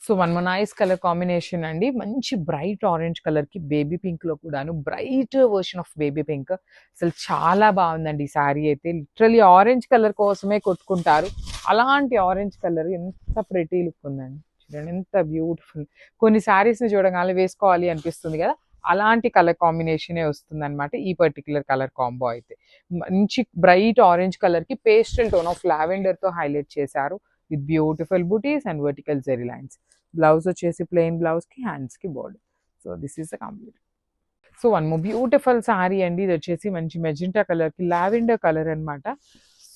So one more nice colour combination అండి. మంచి bright orange కలర్‌కి బేబీ పింక్‌లో కూడాను bright version of baby pink. అసలు చాలా బావుందండి ఈ శారీ అయితే. లిటరల్లీ ఆరెంజ్ కలర్ కోసమే కొట్టుకుంటారు. అలాంటి ఆరెంజ్ కలర్ ఎంత ప్రెటీ లుక్ ఉందండి. చూడండి ఎంత బ్యూటిఫుల్. కొన్ని శారీస్‌ని చూడగానే వేసుకోవాలి అనిపిస్తుంది గదా! అలాంటి కలర్ కాంబినేషనే వస్తుందనమాట ఈ పర్టిక్యులర్ కలర్ కాంబో అయితే. మంచి బ్రైట్ ఆరెంజ్ కలర్‌కి పేస్టల్ టోన్ ఆఫ్ లావెండర్‌తో హైలైట్ చేశారు. With beautiful butis and vertical zari lines. Blouse వచ్చేసి ప్లెయిన్ బ్లౌజ్‌కి హ్యాండ్స్‌కి border. So this is the complete. So one more beautiful sari అండి. ఇది వచ్చేసి మంచి మెజెంటా కలర్‌కి లావెండర్ కలర్ అనమాట.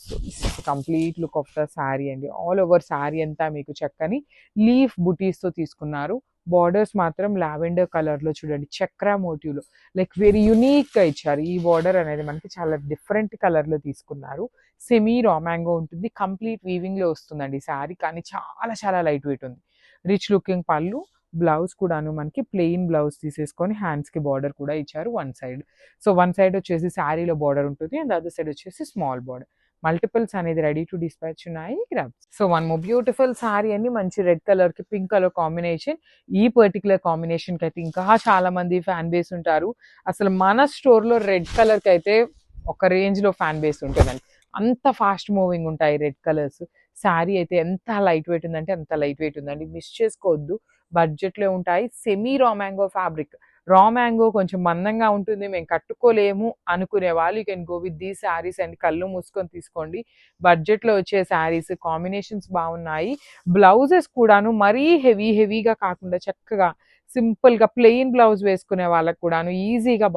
So this is complete look of the sari అండి. ఆల్ ఓవర్ శారీ అంతా మీకు చక్కని లీఫ్ బుటీస్‌తో తీసుకున్నారు. బార్డర్స్ మాత్రం లావెండర్ కలర్‌లో చూడండి చక్ర మోటివ్‌లో లైక్ వెరీ యూనిక్‌గా ఇచ్చారు. ఈ బార్డర్ అనేది మనకి చాలా డిఫరెంట్ కలర్‌లో తీసుకున్నారు. సెమీ రా మ్యాంగో ఉంటుంది. కంప్లీట్ వీవింగ్‌లో వస్తుందండి శారీ. కానీ చాలా చాలా లైట్ వెయిట్ ఉంది. రిచ్ లుకింగ్ పళ్ళు, బ్లౌజ్ కూడాను మనకి ప్లెయిన్ బ్లౌజ్ తీసేసుకొని హ్యాండ్స్‌కి బార్డర్ కూడా ఇచ్చారు one side. So one side వచ్చేసి శారీలో బార్డర్ ఉంటుంది. అండ్ అదర్ సైడ్ వచ్చేసి స్మాల్ బార్డర్. మల్టిపుల్స్ అనేది రెడీ టు డిస్పాచ్ ఉన్నాయి. Grab. So one more beautiful sari అండి. మంచి రెడ్ కలర్‌కి పింక్ కలర్ కాంబినేషన్. ఈ పర్టిక్యులర్ కాంబినేషన్‌కి అయితే ఇంకా చాలా మంది ఫ్యాన్ బేస్ ఉంటారు. అసలు మన స్టోర్‌లో రెడ్ కలర్‌కి అయితే ఒక రేంజ్‌లో ఫ్యాన్ బేస్ ఉంటుందండి. అంత ఫాస్ట్ మూవింగ్ ఉంటాయి రెడ్ కలర్స్. శారీ అయితే ఎంత లైట్ వెయిట్ ఉందంటే అంత లైట్ వెయిట్ ఉందండి. మిస్ చేసుకోవద్దు. బడ్జెట్‌లో ఉంటాయి. Semi raw mango fabric. Raw mango కొంచెం మందంగా ఉంటుంది. మేము కట్టుకోలేము అనుకునే వాళ్ళు you can go with these saris and కళ్ళు మూసుకొని తీసుకోండి. బడ్జెట్‌లో వచ్చే శారీస్ కాంబినేషన్స్ బాగున్నాయి. బ్లౌజెస్ కూడాను మరీ హెవీగా కాకుండా చక్కగా సింపుల్‌గా ప్లెయిన్ బ్లౌజ్ వేసుకునే వాళ్ళకి కూడాను ఈజీగా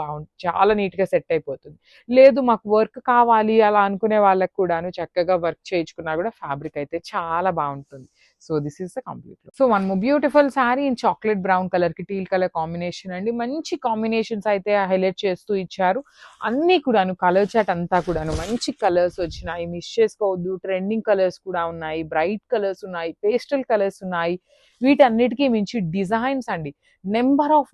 చాలా నీట్‌గా సెట్ అయిపోతుంది. లేదు మాకు వర్క్ కావాలి అలా అనుకునే వాళ్ళకి కూడాను చక్కగా వర్క్ చేయించుకున్నా కూడా ఫ్యాబ్రిక్ అయితే చాలా బావుంటుంది. So this is the complete look. So one more beautiful sari in chocolate brown కలర్‌కి టీల్ కలర్ కాంబినేషన్ అండి. మంచి కాంబినేషన్స్ అయితే హైలైట్ చేస్తూ ఇచ్చారు. అన్నీ కూడాను కలర్ చార్ట్ అంతా కూడాను మంచి కలర్స్ వచ్చినాయి. మిస్ చేసుకోవద్దు. ట్రెండింగ్ కలర్స్ కూడా ఉన్నాయి. బ్రైట్ కలర్స్ ఉన్నాయి. పేస్టల్ కలర్స్ ఉన్నాయి. వీటన్నిటికి మించి డిజైన్స్ అండి. నెంబర్ ఆఫ్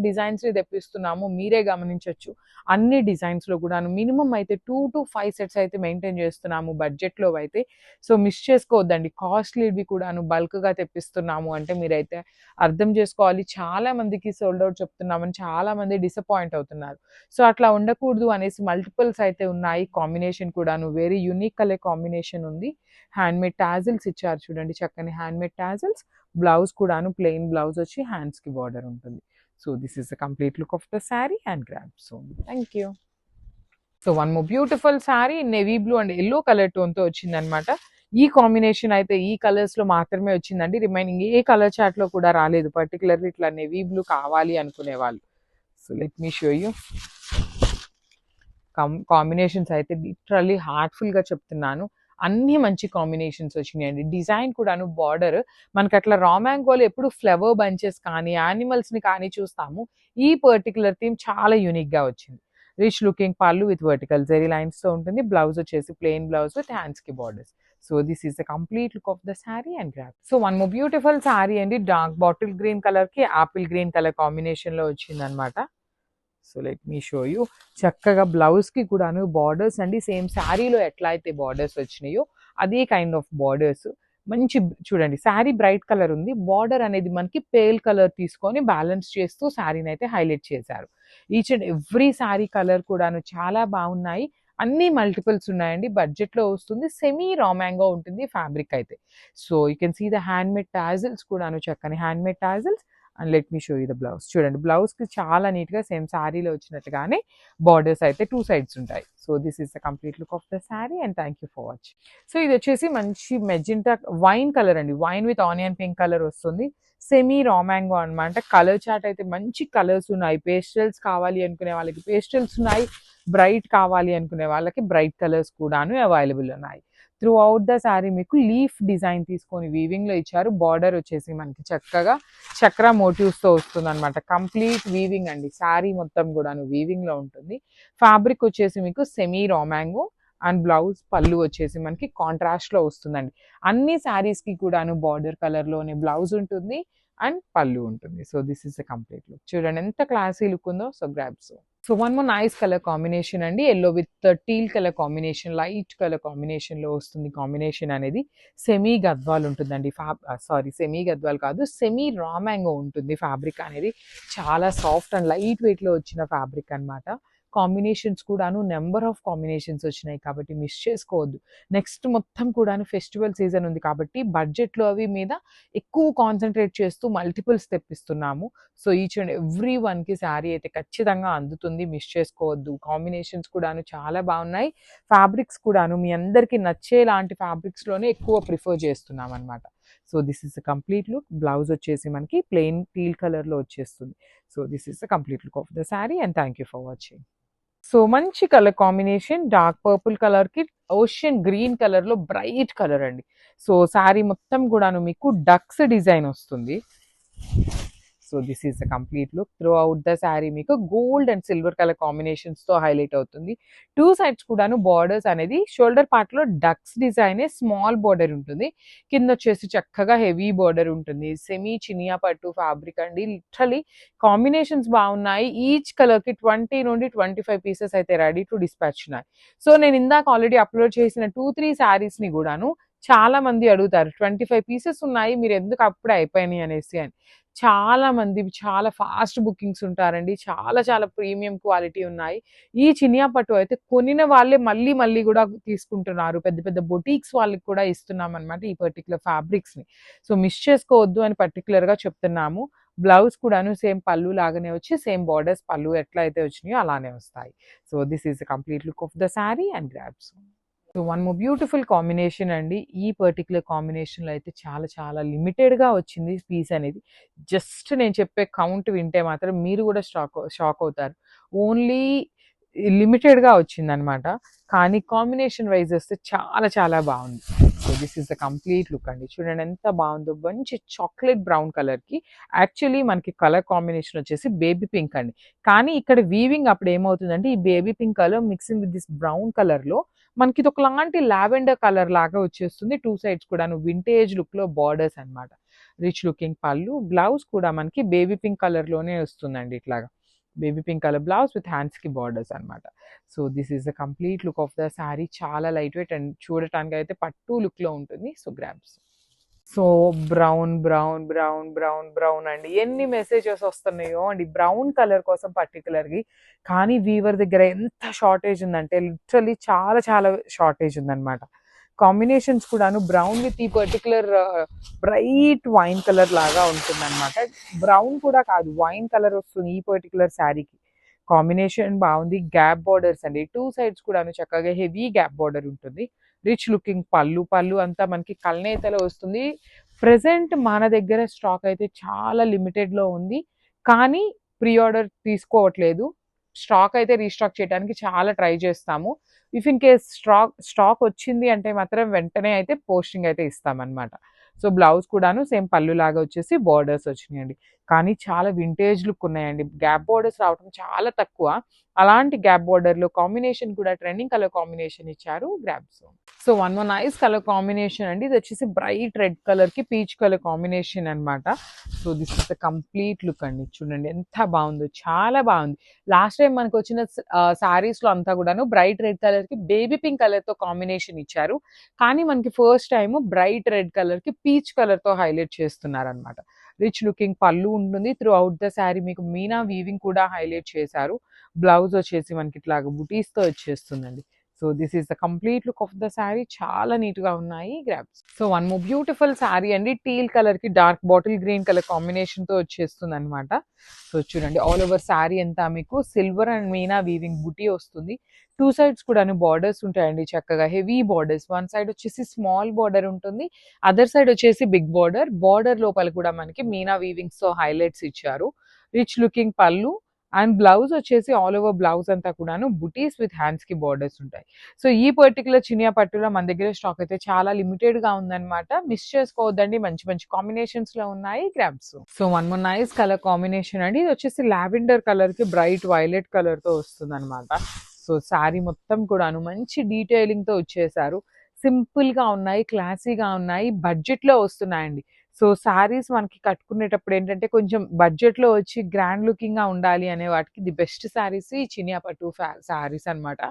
డిజైన్స్‌ని తెప్పిస్తున్నాము. మీరే గమనించొచ్చు. అన్ని డిజైన్స్‌లో కూడాను మినిమమ్ అయితే 2-5 సెట్స్ అయితే మెయింటైన్ చేస్తున్నాము బడ్జెట్‌లో అయితే. సో మిస్ చేసుకోవద్దండి. కాస్ట్‌లీవి కూడాను బల్క్‌గా తెప్పిస్తున్నాము అంటే మీరైతే అర్థం చేసుకోవాలి. చాలా మందికి సోల్డ్ ఔట్ చెప్తున్నామని చాలా మంది డిసప్పాయింట్ అవుతున్నారు. సో అట్లా ఉండకూడదు అనేసి మల్టిపుల్స్ అయితే ఉన్నాయి. కాంబినేషన్ కూడాను వెరీ యూనిక్ కలర్ కాంబినేషన్ ఉంది. హ్యాండ్‌మేడ్ టాజిల్స్ ఇచ్చారు చూడండి. చక్కని హ్యాండ్‌మేడ్ టాజిల్స్. బ్లౌజ్ కూడాను ప్లెయిన్ బ్లౌజ్ వచ్చి హ్యాండ్స్‌కి బార్డర్ ఉంటుంది. So this is the complete look of the sari and grab soon. Thank you. So one more beautiful sari navy blue and yellow colour టోన్‌తో వచ్చిందనమాట. ఈ కాంబినేషన్ అయితే ఈ కలర్స్‌లో మాత్రమే వచ్చిందండి. రిమైనింగ్ ఏ కలర్ చార్ట్‌లో కూడా రాలేదు. పర్టిక్యులర్‌లీ ఇట్లా నేవీ బ్లూ కావాలి అనుకునే వాళ్ళు. So let me show you. Combinations అయితే లిటరల్లీ హార్ట్‌ఫుల్‌గా చెప్తున్నాను. అన్నీ మంచి కాంబినేషన్స్ వచ్చినాయండి. డిజైన్ కూడాను బార్డర్ మనకి అట్లా రా మ్యాంగోలో ఎప్పుడు ఫ్లవర్ బంచెస్ కానీ, యానిమల్స్‌ని కానీ చూస్తాము. ఈ పర్టిక్యులర్ థీమ్ చాలా యూనిక్‌గా వచ్చింది. రిచ్ లుకింగ్ పళ్ళు విత్ వర్టికల్ జెరీ లైన్స్‌తో ఉంటుంది. బ్లౌజ్ వచ్చేసి ప్లెయిన్ బ్లౌజ్ విత్ హ్యాండ్స్‌కి borders. So this is the complete look of the sari and grab. So one more beautiful sari అండి. డార్క్ బాటిల్ గ్రీన్ కలర్‌కి ఆపిల్ గ్రీన్ కలర్ కాంబినేషన్‌లో వచ్చిందనమాట. So let me show you. చక్కగా బ్లౌజ్‌కి కూడాను బార్డర్స్ అండి. సేమ్ శారీలో ఎట్లా అయితే బార్డర్స్ వచ్చినాయో అదే కైండ్ ఆఫ్ బార్డర్స్. మంచి చూడండి శారీ బ్రైట్ కలర్ ఉంది. బార్డర్ అనేది మనకి పేల్ కలర్ తీసుకొని బ్యాలెన్స్ చేస్తూ శారీని అయితే హైలైట్ చేశారు. Each and every sari colour కూడాను చాలా బాగున్నాయి. అన్నీ మల్టిపుల్స్ ఉన్నాయండి. బడ్జెట్‌లో వస్తుంది. సెమీ రా మ్యాంగో ఉంటుంది ఫ్యాబ్రిక్ అయితే. So you can see the handmade tassels కూడాను చక్కని handmade tassels. And let me show you the blouse. చూడండి బ్లౌజ్‌కి చాలా నీట్‌గా సేమ్ శారీలో వచ్చినట్టుగానే బార్డర్స్ అయితే 2 సైడ్స్ ఉంటాయి. So this is the complete look of the sari and thank you for watching. So ఇది వచ్చేసి మంచి మెజెంటా వైన్ కలర్ అండి. Wine with onion pink colour వస్తుంది. సెమీ రా మ్యాంగో అనమాట. కలర్ చార్ట్ అయితే మంచి కలర్స్ ఉన్నాయి. పేస్టల్స్ కావాలి అనుకునే వాళ్ళకి పేస్టల్స్ ఉన్నాయి. బ్రైట్ కావాలి అనుకునే వాళ్ళకి బ్రైట్ కలర్స్ కూడాను అవైలబుల్ ఉన్నాయి. త్రూ అవుట్ ద శారీ మీకు లీఫ్ డిజైన్ తీసుకొని వీవింగ్‌లో ఇచ్చారు. బార్డర్ వచ్చేసి మనకి చక్కగా చక్ర మోటివ్స్‌తో వస్తుందనమాట. కంప్లీట్ వీవింగ్ అండి. శారీ మొత్తం కూడాను వీవింగ్‌లో ఉంటుంది. ఫ్యాబ్రిక్ వచ్చేసి మీకు semi raw mango and blouse పళ్ళు వచ్చేసి మనకి కాంట్రాస్ట్‌లో వస్తుందండి. అన్ని శారీస్‌కి కూడాను బార్డర్ కలర్‌లోనే బ్లౌజ్ ఉంటుంది అండ్ పళ్ళు ఉంటుంది. So this is the complete look. చూడండి ఎంత క్లాసీ లుక్ ఉందో. So grab so. So one more nice colour combination అండి. Yellow with teal colour combination, light colour కాంబినేషన్‌లో వస్తుంది కాంబినేషన్ అనేది. సెమీ గద్వాల్ ఉంటుందండి. సెమీ గద్వాల్ కాదు. సెమీ రా మ్యాంగో ఉంటుంది ఫ్యాబ్రిక్ అనేది. చాలా సాఫ్ట్ అండ్ లైట్ వెయిట్‌లో వచ్చిన ఫ్యాబ్రిక్ అన్నమాట. కాంబినేషన్స్ కూడాను నంబర్ ఆఫ్ కాంబినేషన్స్ వచ్చినాయి కాబట్టి మిస్ చేసుకోవద్దు. నెక్స్ట్ మొత్తం కూడాను ఫెస్టివల్ సీజన్ ఉంది కాబట్టి బడ్జెట్‌లో అవి మీద ఎక్కువ కాన్సంట్రేట్ చేస్తూ మల్టిపుల్స్ తెప్పిస్తున్నాము. సో ఈచ్ అండ్ ఎవ్రీ వన్‌కి శారీ అయితే ఖచ్చితంగా అందుతుంది. మిస్ చేసుకోవద్దు. కాంబినేషన్స్ కూడాను చాలా బాగున్నాయి. ఫ్యాబ్రిక్స్ కూడాను మీ అందరికీ నచ్చేలాంటి ఫ్యాబ్రిక్స్‌లోనే ఎక్కువ ప్రిఫర్ చేస్తున్నామనమాట. So this is the complete look. Blouse వచ్చేసి మనకి ప్లెయిన్ టీల్ కలర్‌లో వచ్చేస్తుంది. So this is the complete look of the sari and thank you for watching. So మంచి కలర్ కాంబినేషన్ డార్క్ పర్పుల్ కలర్‌కి ఓషియన్ గ్రీన్ కలర్‌లో బ్రైట్ కలర్ అండి. So sari మొత్తం కూడాను మీకు డక్స్ డిజైన్ వస్తుంది. So this is the complete look. Throughout the sari మీకు gold and silver colour కాంబినేషన్స్‌తో highlight అవుతుంది. 2 సైడ్స్ కూడాను బార్డర్స్ అనేది షోల్డర్ పార్ట్‌లో డక్స్ డిజైనే స్మాల్ బార్డర్ ఉంటుంది. కింద వచ్చేసి చక్కగా హెవీ బార్డర్ ఉంటుంది. సెమీ చినియా పట్టు ఫ్యాబ్రిక్ అండి. లిటరల్లీ కాంబినేషన్స్ బాగున్నాయి. ఈచ్ కలర్‌కి 20 నుండి 25 పీసెస్ అయితే రెడీ టు డిస్పాచ్ ఉన్నాయి. సో నేను ఇందాక ఆల్రెడీ అప్‌లోడ్ చేసిన 2, 3 శారీస్‌ని గూడాను చాలా మంది అడుగుతారు. 25 పీసెస్ ఉన్నాయి. మీరు ఎందుకు అప్పుడే అయిపోయినాయి అనేసి అని. చాలా మంది చాలా ఫాస్ట్ బుకింగ్స్ ఉంటారండి. చాలా చాలా ప్రీమియం క్వాలిటీ ఉన్నాయి. ఈ చినియా పట్టు అయితే కొనిన వాళ్ళే మళ్ళీ మళ్ళీ గూడా తీసుకుంటున్నారు. పెద్ద పెద్ద బొటీక్స్ వాళ్ళకి కూడా ఇస్తున్నామనమాట ఈ పర్టిక్యులర్ ఫ్యాబ్రిక్స్‌ని. సో మిస్ చేసుకోవద్దు అని పర్టిక్యులర్‌గా చెప్తున్నాము. బ్లౌజ్ కూడాను సేమ్ పల్లు లాగానే వచ్చి సేమ్ బార్డర్స్ పల్లు ఎట్లా అయితే వచ్చినాయో అలానే వస్తాయి. So this is the complete look of the sari and grabs. So one more beautiful combination అండి. ఈ పర్టిక్యులర్ కాంబినేషన్‌లో అయితే చాలా చాలా లిమిటెడ్‌గా వచ్చింది పీస్ అనేది. జస్ట్ నేను చెప్పే కౌంట్ వింటే మాత్రం మీరు కూడా షాక్ అవుతారు. ఓన్లీ లిమిటెడ్‌గా వచ్చిందనమాట. కానీ కాంబినేషన్ వైస్ వస్తే చాలా చాలా బాగుంది. So this is the complete look అండి. చూడండి ఎంత బాగుందో. మంచి చాక్లెట్ బ్రౌన్ కలర్‌కి యాక్చువల్లీ మనకి కలర్ కాంబినేషన్ వచ్చేసి బేబీ పింక్ అండి. కానీ ఇక్కడ వీవింగ్ అప్పుడు ఏమవుతుందంటే ఈ baby pink colour mixing with this brown కలర్‌లో మనకి ఇది ఒకలాంటి లావెండర్ కలర్ లాగా వచ్చేస్తుంది. 2 సైడ్స్ కూడాను వింటేజ్ లుక్‌లో బార్డర్స్ అన్నమాట. రిచ్ లుకింగ్ పళ్ళు. బ్లౌజ్ కూడా మనకి బేబీ పింక్ కలర్‌లోనే వస్తుందండి ఇట్లాగా. Baby pink colour blouse with హ్యాండ్స్‌కి బార్డర్స్ అన్నమాట. So this is the complete look of the sari. చాలా లైట్ వెయిట్ అండ్ చూడటానికైతే పట్టు లుక్‌లో ఉంటుంది. So grabs. So brown, brown, brown, brown, brown అండి. ఎన్ని మెసేజెస్ వస్తున్నాయో అండి బ్రౌన్ కలర్ కోసం పర్టిక్యులర్‌గా. కానీ వీవర్ దగ్గర ఎంత షార్టేజ్ ఉందంటే లిటరల్లీ చాలా చాలా షార్టేజ్ ఉందన్నమాట. కాంబినేషన్స్ కూడాను బ్రౌన్ విత్ ఈ పర్టిక్యులర్ బ్రైట్ వైన్ కలర్ లాగా ఉంటుందన్నమాట. బ్రౌన్ కూడా కాదు వైన్ కలర్ వస్తుంది ఈ పర్టిక్యులర్ శారీకి. కాంబినేషన్ బాగుంది. గ్యాప్ బార్డర్స్ అండి. 2 సైడ్స్ కూడాను చక్కగా హెవీ గ్యాప్ బార్డర్ ఉంటుంది. Rich looking pallu. పళ్ళు అంతా మనకి కల్నేతలో వస్తుంది. ప్రెజెంట్ మన దగ్గర స్టాక్ అయితే చాలా లిమిటెడ్‌లో ఉంది. కానీ ప్రీ ఆర్డర్ తీసుకోవట్లేదు. స్టాక్ అయితే రీస్టాక్ చేయడానికి చాలా ట్రై చేస్తాము. ఇఫ్ ఇన్ కేస్ స్టాక్ వచ్చింది అంటే మాత్రం వెంటనే అయితే పోస్టింగ్ అయితే ఇస్తామన్నమాట. సో బ్లౌజ్ కూడాను సేమ్ పళ్ళు లాగా వచ్చేసి బార్డర్స్ వచ్చినాయండి. కానీ చాలా వింటేజ్ లుక్ ఉన్నాయండి. గ్యాప్ బార్డర్స్ రావడం చాలా తక్కువ. అలాంటి గ్యాప్ బార్డర్‌లో కాంబినేషన్ కూడా ట్రెండింగ్ కలర్ కాంబినేషన్ ఇచ్చారు grabs. So one more nice colour combination అండి. ఇది వచ్చేసి బ్రైట్ రెడ్ కలర్‌కి పీచ్ కలర్ కాంబినేషన్ అన్నమాట. So this is the complete look అండి. చూడండి ఎంత బాగుందో. చాలా బాగుంది. లాస్ట్ టైం మనకు వచ్చిన శారీస్‌లో అంతా కూడాను బ్రైట్ రెడ్ కలర్‌కి బేబీ పింక్ కలర్‌తో కాంబినేషన్ ఇచ్చారు. కానీ మనకి ఫస్ట్ టైమ్ బ్రైట్ రెడ్ కలర్‌కి పీచ్ కలర్‌తో హైలైట్ చేస్తున్నారన్నమాట. రిచ్ లుకింగ్ పళ్ళు ఉంటుంది. త్రూ అవుట్ ద శారీ మీకు మీనా వీవింగ్ కూడా హైలైట్ చేశారు. బ్లౌజ్ వచ్చేసి మనకి ఇట్లాగా బుటీస్‌తో వచ్చేస్తుందండి. So this is the complete look of the sari. చాలా నీట్‌గా ఉన్నాయి grabs. So one more beautiful sari అండి. టీల్ కలర్‌కి డార్క్ బాటిల్ గ్రీన్ కలర్ కాంబినేషన్‌తో వచ్చేస్తుందన్నమాట. సో చూడండి ఆల్ ఓవర్ శారీ అంతా మీకు సిల్వర్ అండ్ మీనా వీవింగ్ బుటీ వస్తుంది. 2 సైడ్స్ కూడాను బార్డర్స్ ఉంటాయండి చక్కగా హెవీ బార్డర్స్. వన్ సైడ్ వచ్చేసి స్మాల్ బార్డర్ ఉంటుంది. అదర్ సైడ్ వచ్చేసి బిగ్ బార్డర్. బార్డర్ లోపల కూడా మనకి మీనా వీవింగ్స్‌తో హైలైట్స్ ఇచ్చారు. Rich looking pallu and blouse వచ్చేసి ఆల్ ఓవర్ బ్లౌజ్ అంతా కూడాను బుటీస్ విత్ హ్యాండ్స్‌కి బార్డర్స్ ఉంటాయి. సో ఈ పర్టిక్యులర్ చినియా పట్టులో మన దగ్గర స్టాక్ అయితే చాలా లిమిటెడ్‌గా ఉందన్నమాట. మిస్ చేసుకోవద్దండి. మంచి మంచి కాంబినేషన్స్‌లో ఉన్నాయి grabs. So one more nice colour combination అండి. ఇది వచ్చేసి లావెండర్ కలర్‌కి బ్రైట్ వైలెట్ కలర్‌తో వస్తుందన్నమాట. సో శారీ మొత్తం కూడాను మంచి డీటెయిలింగ్‌తో వచ్చేసారు. సింపుల్‌గా ఉన్నాయి. క్లాసీగా ఉన్నాయి. బడ్జెట్‌లో వస్తున్నాయండి. సో శారీస్ మనకి కట్టుకునేటప్పుడు ఏంటంటే కొంచెం బడ్జెట్‌లో వచ్చి గ్రాండ్ లుకింగ్‌గా ఉండాలి అనే వాటికి ది బెస్ట్ శారీస్ ఈ చినియా పట్టు శారీస్ అన్నమాట.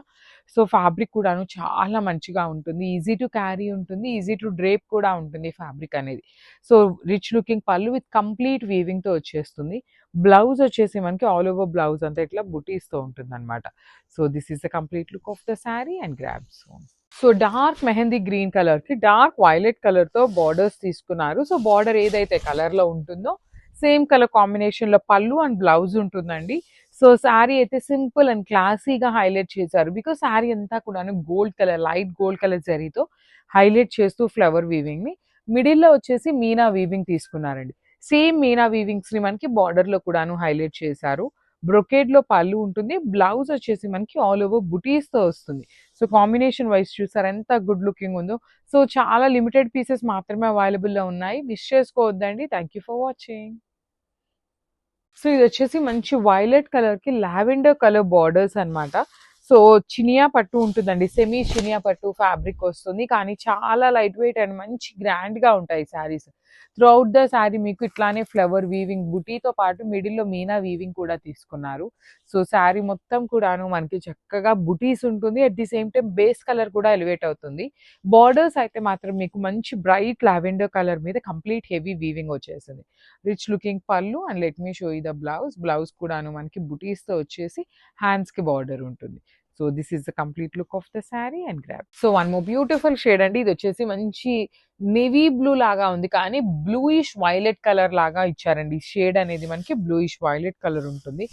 సో ఫ్యాబ్రిక్ కూడాను చాలా మంచిగా ఉంటుంది. ఈజీ టు క్యారీ ఉంటుంది. ఈజీ టు డ్రేప్ కూడా ఉంటుంది ఫ్యాబ్రిక్ అనేది. సో రిచ్ లుకింగ్ పళ్ళు విత్ కంప్లీట్ వీవింగ్‌తో వచ్చేస్తుంది. బ్లౌజ్ వచ్చేసి మనకి ఆల్ ఓవర్ బ్లౌజ్ అంతా ఇట్లా బుటీస్‌తో ఉంటుందన్నమాట. So this is the complete look of the sari and grab soon. So dark mehndi green కలర్‌కి డార్క్ వైలెట్ కలర్‌తో బార్డర్స్ తీసుకున్నారు. సో బార్డర్ ఏదైతే కలర్‌లో ఉంటుందో సేమ్ కలర్ కాంబినేషన్‌లో పళ్ళు అండ్ బ్లౌజ్ ఉంటుందండి. సో శారీ అయితే సింపుల్ అండ్ క్లాసీగా హైలైట్ చేశారు. బికాజ్ శారీ అంతా కూడాను gold colour, light gold colour జరీతో హైలైట్ చేస్తూ ఫ్లవర్ వీవింగ్‌ని మిడిల్‌లో వచ్చేసి మీనా వీవింగ్ తీసుకున్నారండి. సేమ్ మీనా వీవింగ్స్‌ని మనకి బార్డర్‌లో కూడాను హైలైట్ చేశారు. బ్రొకేడ్‌లో పళ్ళు ఉంటుంది. బ్లౌజ్ వచ్చేసి మనకి ఆల్ ఓవర్ బుటీస్‌తో వస్తుంది. సో కాంబినేషన్ వైస్ చూసారా ఎంత గుడ్ లుకింగ్ ఉందో. సో చాలా లిమిటెడ్ పీసెస్ మాత్రమే అవైలబుల్‌లో ఉన్నాయి. మిస్ చేసుకోవద్దండి. Thank you for watching. So ఇదొచ్చేసి మంచి వైలెట్ కలర్‌కి లావెండర్ కలర్ బార్డర్స్ అన్నమాట. సో చినియా పట్టు ఉంటుందండి. సెమీ చినియా పట్టు ఫ్యాబ్రిక్ వస్తుంది. కానీ చాలా లైట్ వెయిట్ అండ్ మంచి గ్రాండ్‌గా ఉంటాయి శారీస్. త్రూఅవుట్ ద శారీ మీకు ఇట్లానే ఫ్లవర్ వీవింగ్ బుటీతో పాటు మిడిల్‌లో మీనా వీవింగ్ కూడా తీసుకున్నారు. సో శారీ మొత్తం కూడాను మనకి చక్కగా బుటీస్ ఉంటుంది. At the same time base colour కూడా ఎలివేట్ అవుతుంది. బార్డర్స్ అయితే మాత్రం మీకు మంచి బ్రైట్ లావెండర్ కలర్ మీద కంప్లీట్ హెవీ వీవింగ్ వచ్చేసింది. Rich looking pallu and let me show you the blouse. Blouse కూడాను మనకి బుటీస్‌తో వచ్చేసి హ్యాండ్స్‌కి బార్డర్ ఉంటుంది. So this is the complete look of the sari and grab. So one more beautiful shade అండి. ఇది వచ్చేసి మంచి నేవీ బ్లూ లాగా ఉంది. కానీ బ్లూయిష్ వైలెట్ కలర్ లాగా ఇచ్చారండి. షేడ్ అనేది మనకి బ్లూయిష్ వైలెట్ కలర్ ఉంటుంది.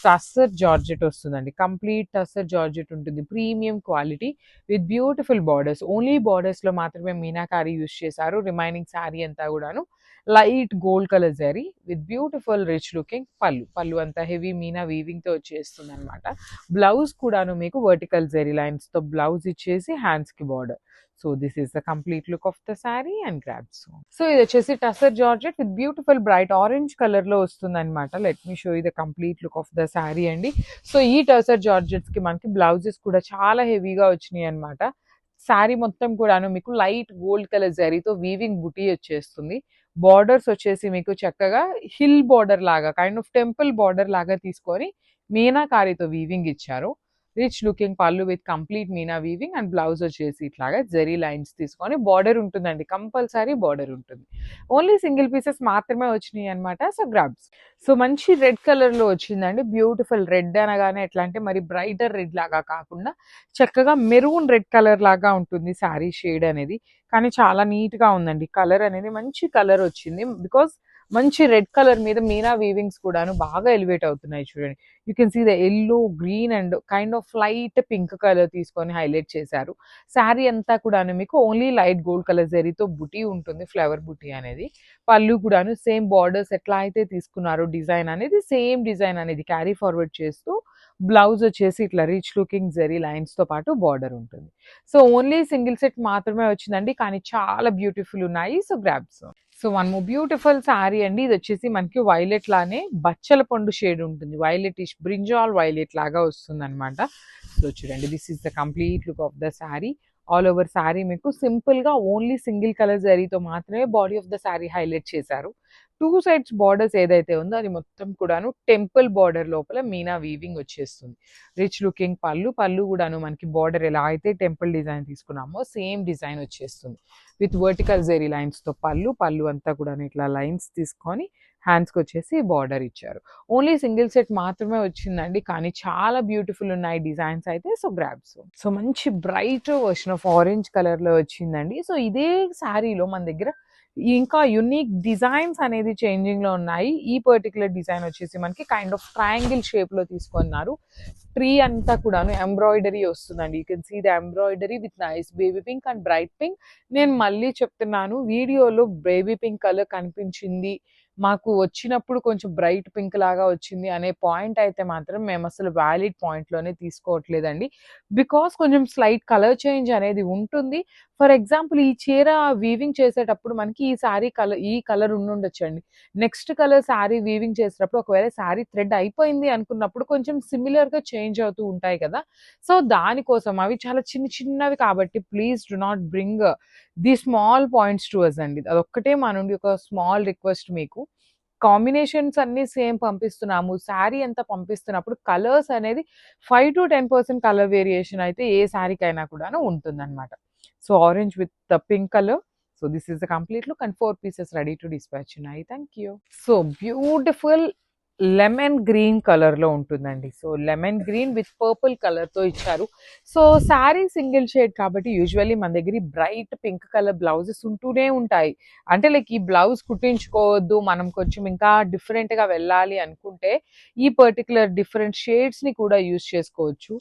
టస్సర్ జార్జెట్ వస్తుందండి. కంప్లీట్ టస్సర్ జార్జెట్ ఉంటుంది. Premium quality with beautiful borders. Only బార్డర్స్‌లో మాత్రమే మీనాకారి యూజ్ చేశారు. రిమైనింగ్ శారీ అంతా కూడాను లైట్ గోల్డ్ కలర్ జరీ with beautiful rich looking pallu. పళ్ళు అంతా హెవీ మీనా వీవింగ్‌తో వచ్చేస్తుందన్నమాట. బ్లౌజ్ కూడాను మీకు వర్టికల్ జరీ లైన్స్‌తో బ్లౌజ్ ఇచ్చేసి హ్యాండ్స్‌కి border. So this is the complete look of the sari and grab soon. So ఇది వచ్చేసి tussar georgette with beautiful bright orange colour లో వస్తుందన్నమాట. Let me show you the complete look of the sari అండి. So ఈ tussar georgettes కి మనకి బ్లౌజెస్ కూడా చాలా హెవీగా వచ్చినాయి అనమాట. శారీ మొత్తం కూడాను మీకు లైట్ గోల్డ్ కలర్ జరీతో వీవింగ్ బుటీ వచ్చేస్తుంది. బార్డర్స్ వచ్చేసి మీకు చక్కగా హిల్ బార్డర్ లాగా కైండ్ ఆఫ్ టెంపుల్ బార్డర్ లాగా తీసుకొని మీనాకారితో వీవింగ్ ఇచ్చారు. రిచ్ లుకింగ్ పళ్ళు with complete Meena weaving and blouse వచ్చేసి ఇట్లాగా జరీ లైన్స్ తీసుకొని బార్డర్ ఉంటుందండి. కంపల్సరీ బార్డర్ ఉంటుంది. ఓన్లీ సింగిల్ పీసెస్ మాత్రమే వచ్చినాయి అనమాట. So grabs. సో మంచి రెడ్ కలర్ లో వచ్చిందండి. బ్యూటిఫుల్ రెడ్ అనగానే ఎట్లా అంటే మరి బ్రైటర్ రెడ్ లాగా కాకుండా చక్కగా మెరూన్ రెడ్ కలర్ లాగా ఉంటుంది శారీ షేడ్ అనేది. కానీ చాలా నీట్ గా ఉందండి. కలర్ అనేది మంచి కలర్ వచ్చింది. బికాస్ మంచి రెడ్ కలర్ మీద మీనా వీవింగ్స్ కూడాను బాగా ఎలివేట్ అవుతున్నాయి చూడండి. You can see the yellow, green and kind of light pink colour తీసుకొని హైలైట్ చేశారు. శారీ అంతా కూడాను మీకు ఓన్లీ లైట్ గోల్డ్ కలర్ జరీతో బుటీ ఉంటుంది. ఫ్లవర్ బుటీ అనేది. పళ్ళు కూడాను సేమ్ బార్డర్స్ ఎట్లా అయితే తీసుకున్నారో డిజైన్ అనేది సేమ్ డిజైన్ అనేది క్యారీ ఫార్వర్డ్ చేస్తూ బ్లౌజ్ వచ్చేసి ఇట్లా రిచ్ లుకింగ్ జరీ లైన్స్ తో పాటు బార్డర్ ఉంటుంది. సో ఓన్లీ సింగిల్ సెట్ మాత్రమే వచ్చిందండి. కానీ చాలా బ్యూటిఫుల్ ఉన్నాయి. So grabs. So one more beautiful sari అండి. ఇది వచ్చేసి మనకి వైలెట్ లానే బచ్చల పండు షేడ్ ఉంటుంది. వైలెటిష్ బ్రింజాల్ వైలెట్ లాగా వస్తుంది అనమాట. సో చూడండి this is the complete look of the sari. All over sari మీకు సింపుల్ గా ఓన్లీ సింగిల్ కలర్ జరీతో మాత్రమే body of the sari highlight చేశారు. టూ సైడ్స్ బార్డర్స్ ఏదైతే ఉందో అది మొత్తం కూడాను టెంపుల్ బార్డర్ లోపల మీనా వీవింగ్ వచ్చేస్తుంది. Rich looking pallu. పళ్ళు కూడాను మనకి బార్డర్ ఎలా అయితే టెంపుల్ డిజైన్ తీసుకున్నామో సేమ్ డిజైన్ వచ్చేస్తుంది. విత్ వర్టికల్ జెరీ లైన్స్ తో పళ్ళు. పళ్ళు అంతా కూడా ఇట్లా లైన్స్ తీసుకొని హ్యాండ్స్కి వచ్చేసి బార్డర్ ఇచ్చారు. ఓన్లీ సింగిల్ సెట్ మాత్రమే వచ్చిందండి. కానీ చాలా బ్యూటిఫుల్ ఉన్నాయి డిజైన్స్ అయితే. So grabs. సో మంచి bright version of orange colour లో వచ్చిందండి. సో ఇదే శారీలో మన దగ్గర ఇంకా యునిక్ డిజైన్స్ అనేది చేంజింగ్ లో ఉన్నాయి. ఈ పర్టికులర్ డిజైన్ వచ్చేసి మనకి కైండ్ ఆఫ్ ట్రయాంగిల్ షేప్ లో తీసుకున్నారు. ట్రీ అంతా కూడాను ఎంబ్రాయిడరీ వస్తుందండి. You can see the embroidery with nice baby pink and bright pink. నేను మళ్ళీ చెప్తున్నాను, వీడియోలో బేబీ పింక్ కలర్ కనిపించింది, మాకు వచ్చినప్పుడు కొంచెం బ్రైట్ పింక్ లాగా వచ్చింది అనే పాయింట్ అయితే మాత్రం మేము అసలు వ్యాలిడ్ పాయింట్లోనే తీసుకోవట్లేదండి. బికాస్ కొంచెం స్లైట్ కలర్ చేంజ్ అనేది ఉంటుంది. ఫర్ ఎగ్జాంపుల్ ఈ చీర వీవింగ్ చేసేటప్పుడు మనకి ఈ శారీ కలర్ ఈ కలర్ ఉండుండొచ్చండి. నెక్స్ట్ కలర్ శారీ వీవింగ్ చేసేటప్పుడు ఒకవేళ శారీ థ్రెడ్ అయిపోయింది అనుకున్నప్పుడు కొంచెం సిమిలర్గా చేంజ్ చేంజ్ అవుతూ ఉంటాయి కదా. సో దానికోసం అవి చాలా చిన్నవి కాబట్టి please do not bring the small points to us అండి. అదొక్కటే మా నుండి ఒక స్మాల్ రిక్వెస్ట్ మీకు. కాంబినేషన్స్ అన్నీ సేమ్ పంపిస్తున్నాము. శారీ అంతా పంపిస్తున్నప్పుడు కలర్స్ అనేది 5-10% కలర్ వేరియేషన్ అయితే ఏ శారీకైనా కూడాను ఉంటుందన్నమాట. So orange with the pink colour. So this is the complete look and 4 pieces ready to dispatch ఉన్నాయి. Thank you. So beautiful lemon green కలర్‌లో ఉంటుందండి. So lemon green with purple కలర్‌తో ఇచ్చారు. సో శారీ సింగిల్ షేడ్ కాబట్టి usually మన దగ్గర ఈ bright pink colour blouses ఉంటూనే ఉంటాయి. అంటే లైక్ ఈ బ్లౌజ్ కుట్టించుకోవద్దు, మనం కొంచెం ఇంకా డిఫరెంట్‌గా వెళ్ళాలి అనుకుంటే ఈ పర్టిక్యులర్ డిఫరెంట్ షేడ్స్‌ని కూడా యూజ్ చేసుకోవచ్చు.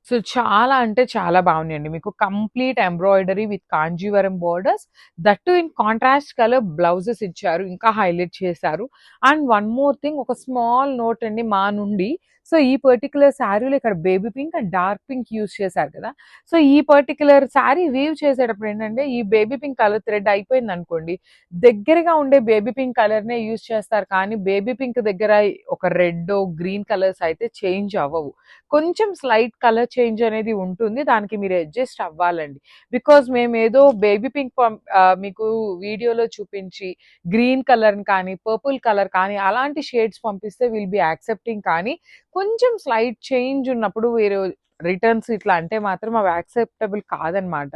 సో చాలా అంటే చాలా బాగున్నాయండి. మీకు complete embroidery with Kanjeevaram borders, that to in contrast colour blouses ఇచ్చారు. ఇంకా హైలైట్ చేశారు. అండ్ వన్ మోర్ థింగ్, ఒక స్మాల్ నోట్ అండి మా నుండి. సో ఈ పర్టిక్యులర్ శారీలో ఇక్కడ baby pink and dark pink use చేశారు కదా. సో ఈ పర్టిక్యులర్ శారీ వీవ్ చేసేటప్పుడు ఏంటంటే ఈ బేబీ పింక్ కలర్ థ్రెడ్ అయిపోయింది అనుకోండి, దగ్గరగా ఉండే బేబీ పింక్ కలర్నే యూజ్ చేస్తారు. కానీ బేబీ పింక్ దగ్గర ఒక రెడ్ గ్రీన్ కలర్స్ అయితే చేంజ్ అవ్వవు. కొంచెం స్లైట్ కలర్ చేంజ్ అనేది ఉంటుంది. దానికి మీరు అడ్జస్ట్ అవ్వాలండి. బికాజ్ మేమేదో బేబీ పింక్ మీకు వీడియోలో చూపించి గ్రీన్ కలర్‌ని కానీ, పర్పుల్ కలర్ కానీ అలాంటి షేడ్స్ పంపిస్తే విల్ బి యాక్సెప్టింగ్. కానీ కొంచెం స్లైట్ చేంజ్ ఉన్నప్పుడు మీరు రిటర్న్స్ ఇట్లా అంటే మాత్రం అవి యాక్సెప్టబుల్ కాదనమాట.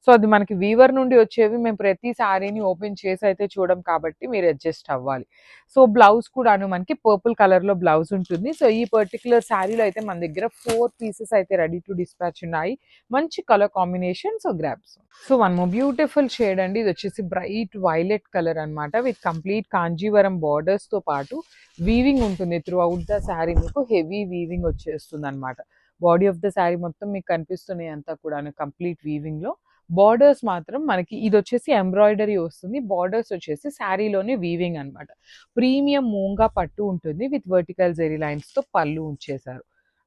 సో అది మనకి వీవర్ నుండి వచ్చేవి. మేము ప్రతి శారీని ఓపెన్ చేసి అయితే చూడం కాబట్టి మీరు అడ్జస్ట్ అవ్వాలి. సో బ్లౌజ్ కూడాను మనకి పర్పుల్ కలర్‌లో బ్లౌజ్ ఉంటుంది. సో ఈ పర్టిక్యులర్ శారీలో అయితే మన దగ్గర 4 పీసెస్ అయితే రెడీ టు డిస్పాచ్ ఉన్నాయి. మంచి colour combination. So grabs. So one more beautiful shade అండి. ఇది వచ్చేసి బ్రైట్ వైలెట్ కలర్ అనమాట. విత్ కంప్లీట్ కాంజీవరం బార్డర్స్‌తో పాటు వీవింగ్ ఉంటుంది. త్రూ అవుట్ ద శారీ మీకు హెవీ వీవింగ్ వచ్చేస్తుంది అనమాట. బాడీ ఆఫ్ ద శారీ మొత్తం మీకు కనిపిస్తున్నాయి అంతా కూడాను కంప్లీట్ వీవింగ్‌లో. బార్డర్స్ మాత్రం మనకి ఇది వచ్చేసి ఎంబ్రాయిడరీ వస్తుంది. బార్డర్స్ వచ్చేసి శారీలోనే వీవింగ్ అనమాట. ప్రీమియం మూంగా పట్టు ఉంటుంది విత్ వర్టికల్ జెరీ లైన్స్‌తో పళ్ళు ఉంచేశారు.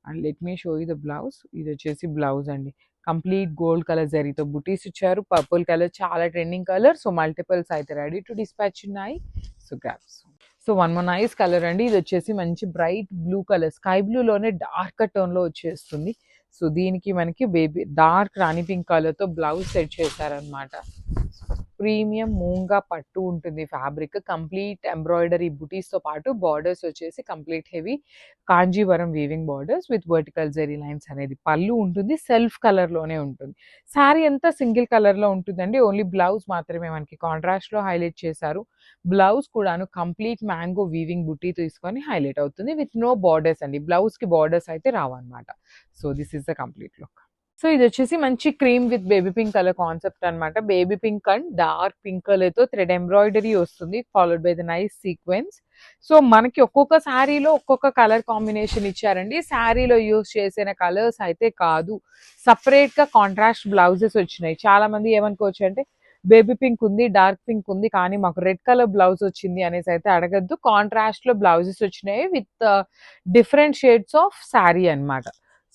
And let me show you the blouse. ఇది వచ్చేసి బ్లౌజ్ అండి. కంప్లీట్ గోల్డ్ కలర్ జరీతో బుటీస్ ఇచ్చారు. పర్పుల్ కలర్ చాలా ట్రెండింగ్ కలర్. సో మల్టిపుల్స్ అయితే రెడీ టు డిస్పాచ్ ఉన్నాయి. So grabs. So one more nice colour అండి. ఇది వచ్చేసి మంచి బ్రైట్ బ్లూ కలర్, స్కై బ్లూలోనే డార్క్ టోన్‌లో వచ్చేస్తుంది. సో దీనికి మనకి బేబీ డార్క్ రాణి పింక్ కలర్‌తో బ్లౌజ్ సెట్ చేశారనమాట. ప్రీమియం మూంగా పట్టు ఉంటుంది ఫ్యాబ్రిక్. కంప్లీట్ ఎంబ్రాయిడరీ బుటీస్‌తో పాటు బార్డర్స్ వచ్చేసి complete heavy Kanjeevaram weaving borders with vertical zari lines అనేది పళ్ళు ఉంటుంది. సెల్ఫ్ కలర్‌లోనే ఉంటుంది. శారీ అంతా సింగిల్ కలర్‌లో ఉంటుందండి. ఓన్లీ బ్లౌజ్ మాత్రమే మనకి కాంట్రాస్ట్‌లో హైలైట్ చేశారు. బ్లౌజ్ కూడాను కంప్లీట్ మ్యాంగో వీవింగ్ బుట్టి తీసుకొని హైలైట్ అవుతుంది విత్ నో బార్డర్స్ అండి. బ్లౌజ్‌కి బార్డర్స్ అయితే రావన్నమాట. So this is the complete look. So ఇది వచ్చేసి మంచి cream with baby pink colour concept అనమాట. Baby pink and dark pink కలర్‌తో థ్రెడ్ ఎంబ్రాయిడరీ వస్తుంది. Followed by the nice sequence. So మనకి ఒక్కొక్క శారీలో ఒక్కొక్క కలర్ కాంబినేషన్ ఇచ్చారండి. శారీలో యూజ్ చేసిన కలర్స్ అయితే కాదు. సపరేట్‌గా కాంట్రాస్ట్ బ్లౌజెస్ వచ్చినాయి. చాలా మంది ఏమనుకోవచ్చు అంటే బేబీ పింక్ ఉంది, డార్క్ పింక్ ఉంది, కానీ మాకు రెడ్ కలర్ బ్లౌజ్ వచ్చింది అనేసి అయితే అడగద్దు. కాంట్రాస్ట్‌లో బ్లౌజెస్ వచ్చినాయి with different shades of sari అనమాట.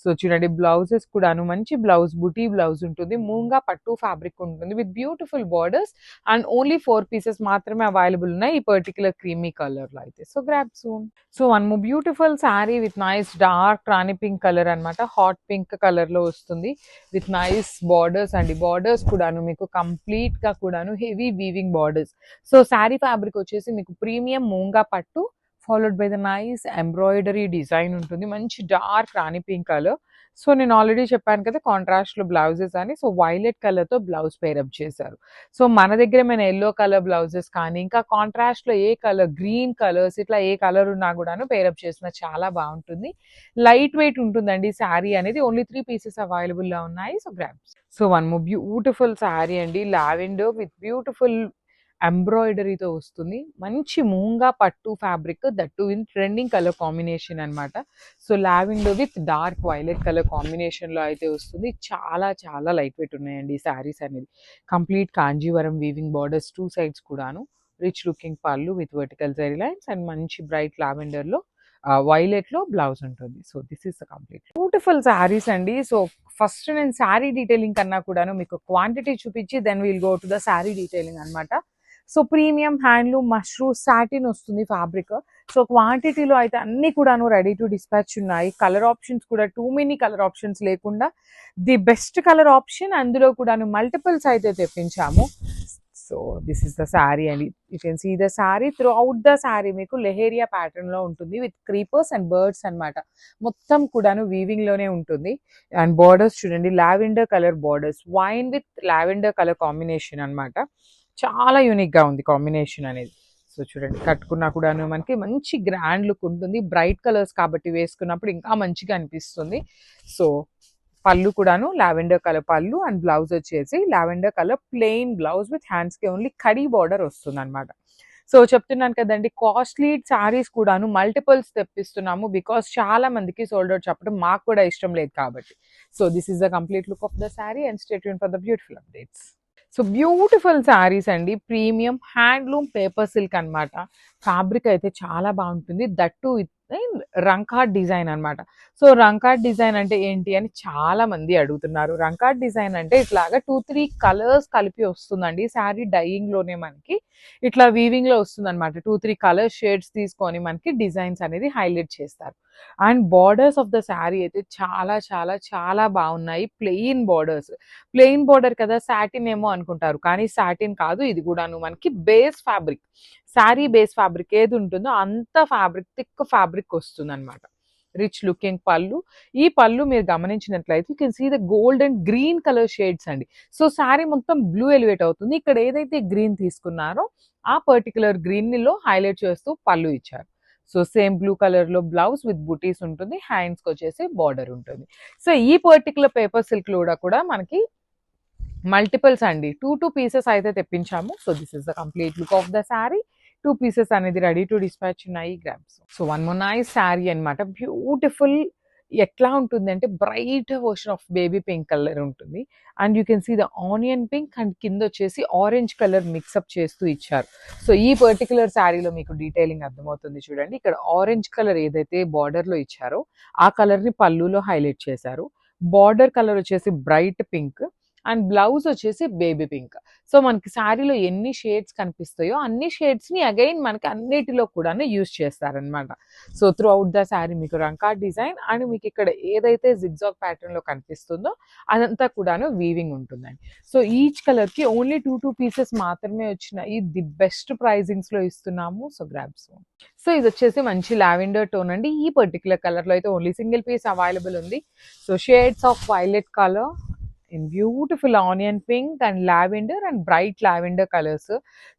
సో చూడండి బ్లౌజెస్ కూడాను మంచి బ్లౌజ్, బుటీ బ్లౌజ్ ఉంటుంది. మూంగా పట్టు ఫ్యాబ్రిక్ ఉంటుంది with beautiful borders. And only 4 pieces మాత్రమే అవైలబుల్ ఉన్నాయి ఈ పర్టిక్యులర్ క్రీమీ కలర్‌లో అయితే. So grab soon. So one more beautiful sari with nice dark rani pink colour అనమాట. హాట్ పింక్ కలర్‌లో వస్తుంది విత్ నైస్ బార్డర్స్ అండి. బార్డర్స్ కూడాను మీకు కంప్లీట్‌గా కూడాను heavy weaving borders. So sari fabric వచ్చేసి మీకు ప్రీమియం మూంగా పట్టు followed by the nice embroidery design ఉంటుంది. మంచి dark rani pink colour. So నేను ఆల్రెడీ చెప్పాను కదా కాంట్రాస్ట్‌లో బ్లౌజెస్ అని. సో వైలెట్ కలర్‌తో బ్లౌజ్ పేరప్ చేశారు. సో మన దగ్గర ఏమైనా యెల్లో కలర్ బ్లౌజెస్ కానీ ఇంకా కాంట్రాస్ట్‌లో ఏ కలర్, గ్రీన్ కలర్స్ ఇట్లా ఏ కలర్ ఉన్నా కూడాను పేరప్ చేసినా చాలా బాగుంటుంది. లైట్ వెయిట్ ఉంటుందండి శారీ అనేది. ఓన్లీ 3 పీసెస్ అవైలబుల్‌లో ఉన్నాయి. So grabs. So one more beautiful sari అండి. లావెండర్ విత్ బ్యూటిఫుల్ ఎంబ్రాయిడరీతో వస్తుంది. మంచి మూంగా పట్టు fabric, that to in trending colour combination అనమాట. So lavender with dark violet colour కాంబినేషన్‌లో అయితే వస్తుంది. చాలా చాలా లైట్ వెయిట్ ఉన్నాయండి ఈ శారీస్ అనేది. Complete Kanjeevaram weaving borders 2 sides కూడాను. రిచ్ లుకింగ్ పళ్ళు with vertical zari lines and మంచి బ్రైట్ లావెండర్‌లో వైలెట్‌లో బ్లౌజ్ ఉంటుంది. So this is the complete beautiful saris అండి. సో ఫస్ట్ నేను శారీ డీటెయిలింగ్ కన్నా కూడాను మీకు క్వాంటిటీ చూపించి then will go to the sari detailing అనమాట. So premium handloom mushroom satin వస్తుంది ఫ్యాబ్రిక్. సో క్వాంటిటీలో అయితే అన్ని కూడాను రెడీ టు డిస్పాచ్ ఉన్నాయి. కలర్ ఆప్షన్స్ కూడా టూ మెనీ కలర్ ఆప్షన్స్ లేకుండా ది బెస్ట్ కలర్ ఆప్షన్, అందులో కూడాను మల్టిపుల్స్ అయితే తెప్పించాము. So this is the sari అండి. You can see the sari, throughout the sari మీకు లెహేరియా ప్యాటర్న్ లో ఉంటుంది విత్ క్రీపర్స్ అండ్ బర్డ్స్ అన్నమాట. మొత్తం కూడాను వీవింగ్ లోనే ఉంటుంది. అండ్ బార్డర్స్ చూడండి, lavender colour borders, wine with lavender colour combination అన్నమాట. చాలా యూనిక్ గా ఉంది కాంబినేషన్ అనేది. సో చూడండి, కట్టుకున్నా కూడాను మనకి మంచి గ్రాండ్ లుక్ ఉంటుంది. బ్రైట్ కలర్స్ కాబట్టి వేసుకున్నప్పుడు ఇంకా మంచిగా అనిపిస్తుంది. సో పళ్ళు కూడాను లావెండర్ కలర్ పళ్ళు, అండ్ బ్లౌజ్ వచ్చేసి lavender colour plain blouse with hands కి ఓన్లీ కడీ బార్డర్ వస్తుంది అనమాట. సో చెప్తున్నాను కదండి, కాస్ట్లీ శారీస్ కూడాను మల్టిపుల్స్ తెప్పిస్తున్నాము బికాస్ చాలా మందికి సోల్డ్ అవుట్ చెప్పడం మాకు కూడా ఇష్టం లేదు కాబట్టి. So this is the complete look of the sari and stay tune for the beautiful updates. So beautiful saris అండి, ప్రీమియం హ్యాండ్లూమ్ పేపర్ సిల్క్ అన్నమాట. ఫ్యాబ్రిక్ అయితే చాలా బాగుంటుంది, దట్టు రంకాట్ డిజైన్ అన్నమాట. సో రంకాట్ డిజైన్ అంటే ఏంటి అని చాలా మంది అడుగుతున్నారు. రంకాట్ డిజైన్ అంటే ఇట్లాగా 2-3 కలర్స్ కలిపి వస్తుందండి. శారీ డైయింగ్ లోనే మనకి ఇట్లా వీవింగ్ లో వస్తుంది అనమాట. 2-3 కలర్ షేడ్స్ తీసుకొని మనకి డిజైన్స్ అనేది హైలైట్ చేస్తారు. And borders of the sari అయితే చాలా చాలా చాలా బాగున్నాయి. ప్లెయిన్ బార్డర్ కదా, సాటిన్ ఏమో అనుకుంటారు, కానీ సాటిన్ కాదు, ఇది కూడాను మనకి base fabric, sari base fabric ఏది ఉంటుందో అంత ఫ్యాబ్రిక్, థిక్ ఫ్యాబ్రిక్ వస్తుంది అనమాట. రిచ్ లుకింగ్ పళ్ళు. ఈ పళ్ళు మీరు గమనించినట్లయితే you can see the gold and green colour shades అండి. సో శారీ మొత్తం బ్లూ ఎలివేట్ అవుతుంది. ఇక్కడ ఏదైతే గ్రీన్ తీసుకున్నారో ఆ పర్టికులర్ గ్రీన్ లో హైలైట్ చేస్తూ పళ్ళు ఇచ్చారు. సో సేమ్ బ్లూ కలర్ లో బ్లౌజ్ విత్ బుటీస్ ఉంటుంది, హ్యాండ్స్ కి వచ్చేసి బార్డర్ ఉంటుంది. సో ఈ పర్టికులర్ పేపర్ సిల్క్ లో కూడా మనకి మల్టిపుల్స్ అండి, 2 పీసెస్ అయితే తెప్పించాము. So this is the complete look of the sari. 2 pieces అనేది రెడీ టు డిస్పాచ్ ఉన్నాయి, grabs. So one more nice sari అనమాట, బ్యూటిఫుల్. ఎట్లా ఉంటుంది అంటే bright version of baby pink colour ఉంటుంది. And you can see the onion pink, and కింద వచ్చేసి orange colour mix-up చేస్తూ ఇచ్చారు. సో ఈ పర్టికులర్ శారీలో మీకు డీటెయిలింగ్ అర్థమవుతుంది చూడండి. ఇక్కడ ఆరెంజ్ కలర్ ఏదైతే బార్డర్ లో ఇచ్చారో ఆ కలర్ ని పళ్ళులో హైలైట్ చేశారు. బార్డర్ కలర్ వచ్చేసి బ్రైట్ పింక్, అండ్ బ్లౌజ్ వచ్చేసి బేబీ పింక్. సో మనకి శారీలో ఎన్ని షేడ్స్ కనిపిస్తాయో అన్ని షేడ్స్ ని అగైన్ మనకి అన్నిటిలో కూడా యూజ్ చేస్తారనమాట. So through out the sari మీకు రంకాట్ డిజైన్, అండ్ మీకు ఇక్కడ ఏదైతే జిగ్జాగ్ ప్యాటర్న్ లో కనిపిస్తుందో అదంతా కూడాను వీవింగ్ ఉంటుందండి. సో ఈచ్ కలర్ కి ఓన్లీ 2 పీసెస్ మాత్రమే వచ్చినాయి, ది బెస్ట్ ప్రైజింగ్స్ లో ఇస్తున్నాము. So grabs. సో ఇది వచ్చేసి మంచి లావెండర్ టోన్ అండి. ఈ పర్టికులర్ కలర్ లో అయితే ఓన్లీ సింగిల్ పీస్ అవైలబుల్ ఉంది. So shades of violet colour, in beautiful onion pink and lavender and bright lavender colors.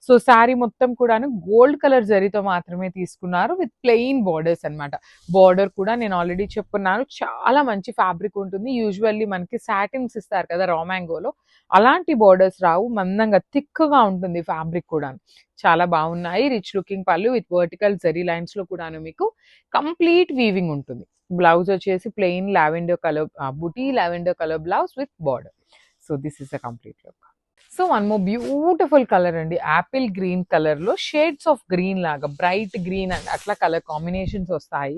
So sari మొత్తం కూడాను గోల్డ్ కలర్ జరీతో మాత్రమే తీసుకున్నారు విత్ ప్లెయిన్ బార్డర్స్ అన్నమాట. బార్డర్ కూడా నేను ఆల్రెడీ చెప్పున్నాను, చాలా మంచి ఫ్యాబ్రిక్ ఉంటుంది. యూజువల్లీ మనకి సాటిన్స్ ఇస్తారు కదా రా మ్యాంగోలో, అలాంటి బార్డర్స్ రావు, మందంగా థిక్గా ఉంటుంది ఫ్యాబ్రిక్ కూడా. చాలా బాగున్నాయి. రిచ్ లుకింగ్ పళ్ళు విత్ వర్టికల్ జరీ లైన్స్ లో కూడాను మీకు కంప్లీట్ వీవింగ్ ఉంటుంది. బ్లౌజ్ వచ్చేసి plain lavender colour buti lavender colour blouse with border. So this is the complete look. So one more beautiful colour అండి, యాపిల్ గ్రీన్ కలర్ లో షేడ్స్ ఆఫ్ గ్రీన్ లాగా bright green and అట్లా colour combinations వస్తాయి.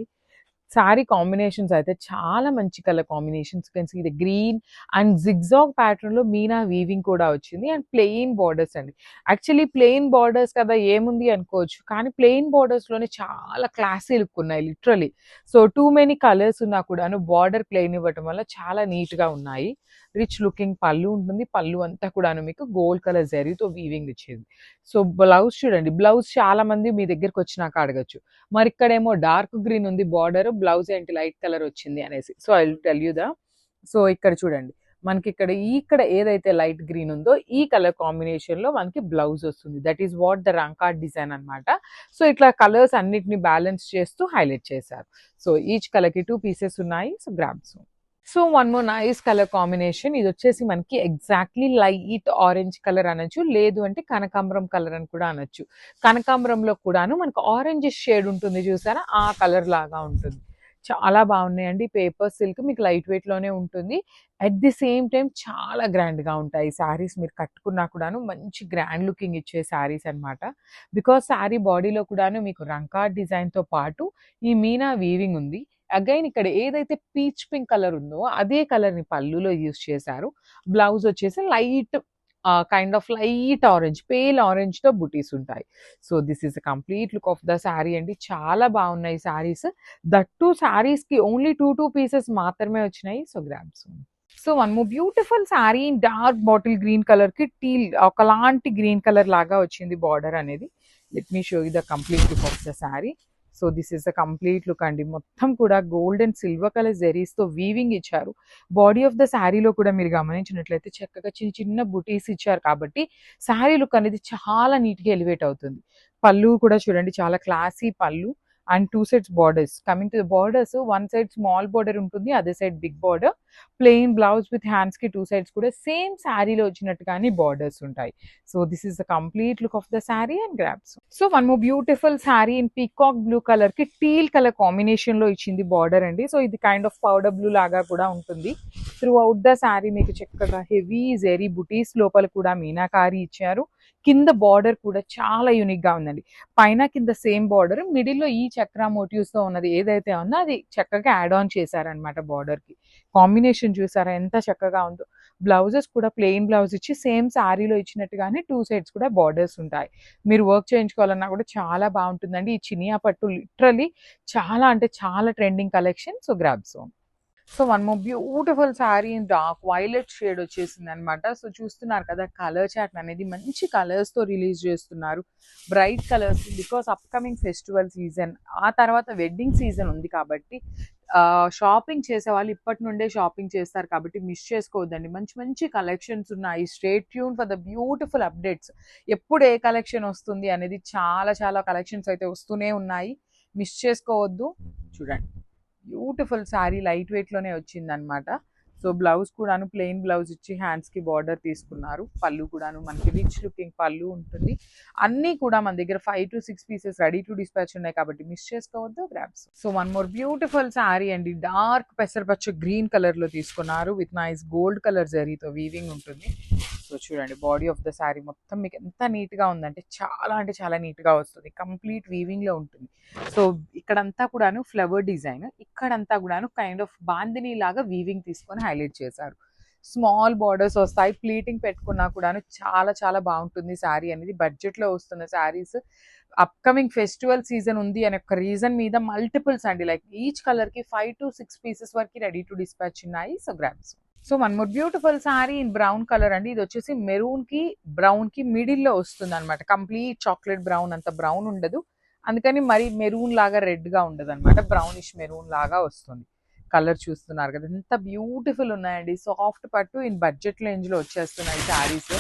శారీ combinations అయితే చాలా మంచి colour combinations. Can see the green and zigzag pattern లో మీనా వీవింగ్ కూడా వచ్చింది, అండ్ ప్లెయిన్ బార్డర్స్ అండి. యాక్చువల్లీ ప్లెయిన్ బార్డర్స్ కదా ఏముంది అనుకోవచ్చు, కానీ ప్లెయిన్ బార్డర్స్ లోనే చాలా క్లాసీ లుక్ ఉన్నాయి literally. So too many colours ఉన్నా కూడాను బార్డర్ ప్లెయిన్ ఇవ్వటం వల్ల చాలా నీట్ గా ఉన్నాయి. రిచ్ లుకింగ్ పళ్ళు ఉంటుంది, పళ్ళు అంతా కూడాను మీకు గోల్డ్ కలర్ జరీతో వీవింగ్ ఇచ్చేది. సో బ్లౌజ్ చూడండి, బ్లౌజ్ చాలా మంది మీ దగ్గరకు వచ్చినాక అడగచ్చు, మరి ఇక్కడేమో డార్క్ గ్రీన్ ఉంది బార్డర్, బ్లౌజ్ ఏంటి లైట్ కలర్ వచ్చింది అనేసి. So I will tell you the. So ఇక్కడ చూడండి, మనకి ఇక్కడ ఏదైతే లైట్ గ్రీన్ ఉందో ఈ కలర్ కాంబినేషన్ లో మనకి బ్లౌజ్ వస్తుంది. That is what the Rangkat design అన్నమాట. సో ఇట్లా కలర్స్ అన్నిటిని బ్యాలెన్స్ చేస్తూ హైలైట్ చేశారు. సో ఈచ్ కలర్ కి 2 పీసెస్ ఉన్నాయి. So grabs. So one more nice colour combination, ఇది వచ్చేసి మనకి ఎగ్జాక్ట్లీ లైట్ ఆరెంజ్ కలర్ అనొచ్చు, లేదు అంటే కనకాంబరం కలర్ అని కూడా అనొచ్చు. కనకాంబరంలో కూడాను మనకు ఆరెంజ్ షేడ్ ఉంటుంది చూసారా, ఆ కలర్ లాగా ఉంటుంది. చాలా బాగున్నాయండి. పేపర్ సిల్క్ మీకు లైట్ వెయిట్ లోనే ఉంటుంది. అట్ ది సేమ్ టైం చాలా గ్రాండ్ గా ఉంటాయి శారీస్. మీరు కట్టుకున్నా కూడాను మంచి గ్రాండ్ లుకింగ్ ఇచ్చే శారీస్ అన్నమాట. బికాస్ శారీ బాడీలో కూడాను మీకు రంకాట్ డిజైన్ తో పాటు ఈ మీనా వీవింగ్ ఉంది. అగైన్ ఇక్కడ ఏదైతే పీచ్ పింక్ కలర్ ఉందో అదే కలర్ ని పళ్ళులో యూస్ చేశారు. బ్లౌజ్ వచ్చేసి light kind of light orange, pale ఆరెంజ్‌తో బుటీస్ ఉంటాయి. So, this is the complete look of the sari అండి. చాలా బాగున్నాయి శారీస్. దట్ టూ శారీస్‌కి ఓన్లీ 2 పీసెస్ మాత్రమే వచ్చినాయి. So, grab soon. So, one more beautiful sari in dark bottle green కలర్‌కి టీల్ ఒకలాంటి గ్రీన్ కలర్ లాగా వచ్చింది బార్డర్ అనేది. Let me show you the complete look of the sari. So, this is the complete look అండి. మొత్తం కూడా గోల్డ్ అండ్ సిల్వర్ కలర్ జెరీస్‌తో weaving ఇచ్చారు. బాడీ ఆఫ్ ద శారీలో కూడా మీరు గమనించినట్లయితే చక్కగా చిన్న చిన్న బుటీస్ ఇచ్చారు కాబట్టి శారీ లుక్ అనేది చాలా నీట్‌గా ఎలివేట్ అవుతుంది. పళ్ళు కూడా చూడండి, చాలా classy pallu and 2 sides borders. Coming to the borders, one side small border ఉంటుంది, other side big border. Plain blouse with హ్యాండ్స్‌కి 2 సైడ్స్ కూడా సేమ్ శారీలో వచ్చినట్టుగానే బార్డర్స్ ఉంటాయి. So, this is the complete look of the sari and grabs. So, one more beautiful sari in peacock blue కలర్‌కి teal colour కాంబినేషన్‌లో ఇచ్చింది border అండి. సో, ఇది కైండ్ ఆఫ్ పౌడర్ బ్లూ లాగా కూడా ఉంటుంది. త్రూ అవుట్ ద శారీ మీకు చక్కగా హెవీ జెరీ బుటీస్ లోపల కూడా మీనాకారి ఇచ్చారు. కింద బార్డర్ కూడా చాలా యూనిక్ గా ఉందండి. పైన కింద సేమ్ బార్డర్, మిడిల్ లో ఈ చక్ర మోటివ్స్ తో ఉన్నది ఏదైతే ఉందో అది చక్కగా యాడ్ ఆన్ చేశారనమాట బార్డర్ కి. కాంబినేషన్ చూసారా ఎంత చక్కగా ఉందో. బ్లౌజెస్ కూడా ప్లెయిన్ బ్లౌజ్ ఇచ్చి సేమ్ శారీలో ఇచ్చినట్టుగానే 2 సైడ్స్ కూడా బార్డర్స్ ఉంటాయి. మీరు వర్క్ చేయించుకోవాలన్నా కూడా చాలా బాగుంటుందండి. ఈ చినియా పట్టు లిటరలీ చాలా అంటే చాలా trending collection. So, grabs. So, one more beautiful sari in dark violet shade వచ్చేసింది అనమాట. సో, చూస్తున్నారు కదా కలర్ చార్ట్ అనేది మంచి కలర్స్ తో రిలీజ్ చేస్తున్నారు. Bright colours because upcoming festival season, ఆ తర్వాత వెడ్డింగ్ సీజన్ ఉంది కాబట్టి షాపింగ్ చేసే వాళ్ళు ఇప్పటి నుండే షాపింగ్ చేస్తారు కాబట్టి మిస్ చేసుకోవద్దండి. మంచి మంచి కలెక్షన్స్ ఉన్నాయి. State tune for the beautiful updates. ఎప్పుడు ఏ కలెక్షన్ వస్తుంది అనేది చాలా చాలా కలెక్షన్స్ అయితే వస్తూనే ఉన్నాయి. మిస్ చేసుకోవద్దు. చూడండి, బ్యూటిఫుల్ శారీ లైట్ వెయిట్ లోనే వచ్చిందనమాట. సో, బ్లౌజ్ కూడాను ప్లెయిన్ బ్లౌజ్ ఇచ్చి హ్యాండ్స్ కి బార్డర్ తీసుకున్నారు. పళ్ళు కూడాను మనకి రిచ్ లుకింగ్ పళ్ళు ఉంటుంది. అన్నీ కూడా మన దగ్గర 5 to 6 pieces ready to dispatch ఉన్నాయి కాబట్టి మిస్ చేసుకోవద్దు. Grabs. So, one more beautiful sari అండి. డార్క్ పెసరపచ్చ గ్రీన్ కలర్ లో తీసుకున్నారు విత్ నైస్ గోల్డ్ కలర్ జరీతో వీవింగ్ ఉంటుంది. సో, చూడండి బాడీ ఆఫ్ ద శారీ మొత్తం మీకు ఎంత నీట్ గా ఉందంటే చాలా అంటే చాలా నీట్ గా వస్తుంది. కంప్లీట్ వీవింగ్ లో ఉంటుంది. సో, ఇక్కడంతా కూడాను ఫ్లవర్ డిజైన్, ఇక్కడంతా కూడాను కైండ్ ఆఫ్ బాందిని లాగా వీవింగ్ తీసుకొని హైలైట్ చేశారు. స్మాల్ బార్డర్స్ వస్తాయి. ప్లీటింగ్ పెట్టుకున్నా కూడాను చాలా చాలా బాగుంటుంది శారీ అనేది. బడ్జెట్ లో వస్తున్న శారీస్, అప్కమింగ్ ఫెస్టివల్ సీజన్ ఉంది అనే ఒక రీజన్ మీద మల్టిపుల్స్ అండి, లైక్ ఈచ్ కలర్ కి 5 to 6 పీసెస్ వరకు రెడీ టు డిస్పాచ్ ఉన్నాయి. So, grabs. So, one more beautiful sari in brown colour అండి. ఇది వచ్చేసి మెరూన్ కి బ్రౌన్ కి మిడిల్ లో వస్తుంది అనమాట. కంప్లీట్ చాక్లెట్ బ్రౌన్, అంత బ్రౌన్ ఉండదు, అందుకని మరి మెరూన్ లాగా రెడ్ గా ఉండదు అనమాట. బ్రౌనిష్ మెరూన్ లాగా వస్తుంది. కలర్ చూస్తున్నారు కదా ఎంత బ్యూటిఫుల్ ఉన్నాయండి. సాఫ్ట్ పట్టు ఇన్ బడ్జెట్ రేంజ్ లో వచ్చేస్తున్నాయి శారీస్.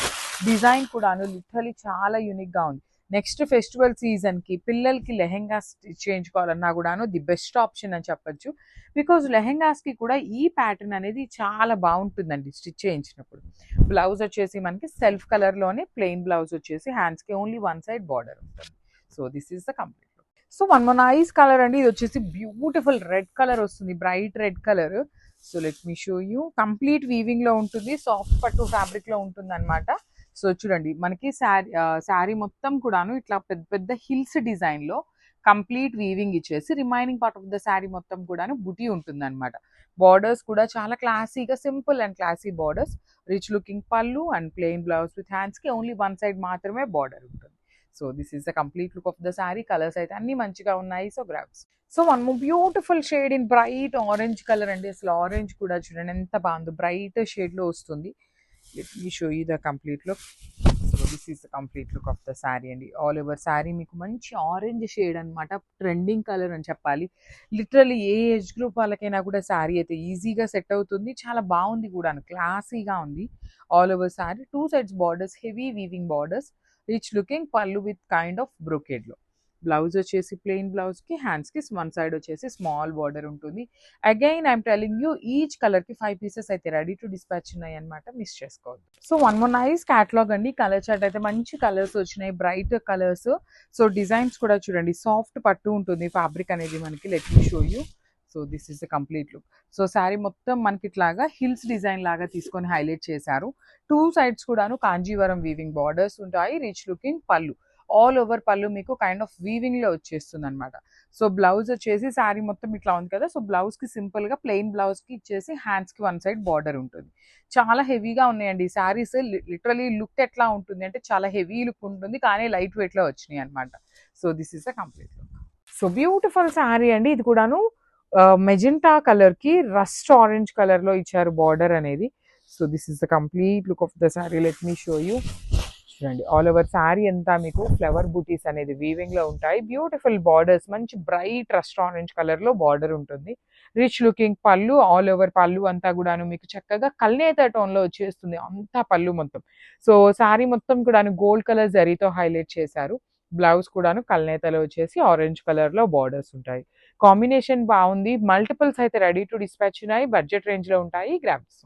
డిజైన్ కూడాను లిటరలీ చాలా యూనిక్ గా ఉంది. నెక్స్ట్ ఫెస్టివల్ సీజన్ కి పిల్లలకి లెహెంగా స్టిచ్ చేయించుకోవాలన్నా కూడాను ది బెస్ట్ ఆప్షన్ అని చెప్పొచ్చు. బికాజ్ లెహెంగాస్ కి కూడా ఈ ప్యాటర్న్ అనేది చాలా బాగుంటుందండి స్టిచ్ చేయించినప్పుడు. బ్లౌజ్ వచ్చేసి మనకి సెల్ఫ్ కలర్ లోనే ప్లెయిన్ బ్లౌజ్ వచ్చేసి హ్యాండ్స్ కి ఓన్లీ వన్ సైడ్ బార్డర్ ఉంటుంది. So, this is the complete. So, one more nice colour అండి. ఇది వచ్చేసి బ్యూటిఫుల్ రెడ్ కలర్ వస్తుంది, bright red colour. So, let me show you. Complete weaving లో ఉంటుంది, సాఫ్ట్ పట్టు ఫ్యాబ్రిక్ లో ఉంటుంది అనమాట. సో, చూడండి మనకి శారీ మొత్తం కూడాను ఇట్లా పెద్ద పెద్ద హిల్స్ డిజైన్ లో కంప్లీట్ వీవింగ్ ఇచ్చేసి రిమైనింగ్ పార్ట్ ఆఫ్ ద శారీ మొత్తం కూడాను బుటీ ఉంటుంది అనమాట. బార్డర్స్ కూడా చాలా క్లాసీగా simple and classy borders. Rich looking pallu and plain blouse with hands కి ఓన్లీ వన్ సైడ్ మాత్రమే బార్డర్ ఉంటుంది. So, this is the complete look of the sari. Colours అయితే అన్ని మంచిగా ఉన్నాయి. So, grabs. So, one more beautiful shade in bright orange colour అండి. అసలు orange కూడా చూడండి ఎంత బాగుందో, బ్రైట్ షేడ్ లో వస్తుంది. Let me show you the complete look. So, this is the complete look of the sari అండి. ఆల్ ఓవర్ శారీ మీకు మంచి ఆరెంజ్ షేడ్ అనమాట. ట్రెండింగ్ కలర్ అని చెప్పాలి. లిటరలీ ఏ ఏజ్ గ్రూప్ వాళ్ళకైనా కూడా శారీ అయితే ఈజీగా సెట్ అవుతుంది. చాలా బాగుంది కూడా, క్లాసీగా ఉంది. All over sari 2 sides borders, heavy weaving borders, rich looking పళ్ళు విత్ కైండ్ ఆఫ్ బ్రొకేడ్ లో. బ్లౌజ్ వచ్చేసి ప్లెయిన్ బ్లౌజ్ కి హ్యాండ్స్ కి వన్ సైడ్ వచ్చేసి స్మాల్ బార్డర్ ఉంటుంది. Again I'm telling you each colour కి 5 పీసెస్ అయితే రెడీ టు డిస్పాచ్ ఉన్నాయి అనమాట. మిస్ చేసుకోవద్దు. So, one more nice catalogue అండి. కలర్ చార్ట్ అయితే మంచి కలర్స్ వచ్చినాయి, బ్రైట్ కలర్స్. సో, డిజైన్స్ కూడా చూడండి, సాఫ్ట్ పట్టు ఉంటుంది ఫ్యాబ్రిక్ అనేది మనకి. Let me show you. So, this is the complete look. So, sari మొత్తం మనకి ఇట్లాగా హిల్స్ డిజైన్ లాగా తీసుకొని హైలైట్ చేశారు. 2 సైడ్స్ కూడాను కాంజీవరం వీవింగ్ బార్డర్స్ ఉంటాయి. రిచ్ లుకింగ్ పళ్ళు. ఆల్ ఓవర్ పళ్ళు మీకు కైండ్ ఆఫ్ వీవింగ్ లో వచ్చేస్తుంది అనమాట. సో బ్లౌజ్ వచ్చేసి శారీ మొత్తం ఇట్లా ఉంది కదా, సో బ్లౌజ్ కి సింపుల్ గా ప్లెయిన్ బ్లౌజ్ కి ఇచ్చేసి హ్యాండ్స్ కి వన్ సైడ్ బార్డర్ ఉంటుంది. చాలా హెవీగా ఉన్నాయండి ఈ శారీస్. లిటరలీ లుక్ ఎట్లా ఉంటుంది అంటే చాలా హెవీ లుక్ ఉంటుంది, కానీ లైట్ వెయిట్ లో వచ్చినాయి అనమాట. So this is a complete look. So beautiful sari అండి. ఇది కూడాను మెజెంటా కలర్ కి రస్ట్ ఆరెంజ్ కలర్ లో ఇచ్చారు బార్డర్ అనేది. So this is the complete look of the sari. Let me show you. చూడండి ఆల్ ఓవర్ శారీ అంతా మీకు ఫ్లవర్ బూటీస్ అనేది వీవింగ్ లో ఉంటాయి. బ్యూటిఫుల్ బార్డర్స్, మంచి బ్రైట్ రస్ట్ ఆరెంజ్ కలర్ లో బార్డర్ ఉంటుంది. రిచ్ లుకింగ్ పళ్ళు, ఆల్ ఓవర్ పళ్ళు అంతా కూడాను మీకు చక్కగా కల్నేత టోన్ లో వచ్చేస్తుంది అంతా పళ్ళు మొత్తం. సో శారీ మొత్తం కూడాను గోల్డ్ కలర్ జరీతో హైలైట్ చేశారు. బ్లౌజ్ కూడాను కల్నేతలో వచ్చేసి ఆరెంజ్ కలర్ లో బార్డర్స్ ఉంటాయి. కాంబినేషన్ బాగుంది. మల్టిపుల్స్ అయితే రెడీ టు డిస్పాచ్ ఉన్నాయి. బడ్జెట్ రేంజ్ లో ఉంటాయి. గ్రామ్స్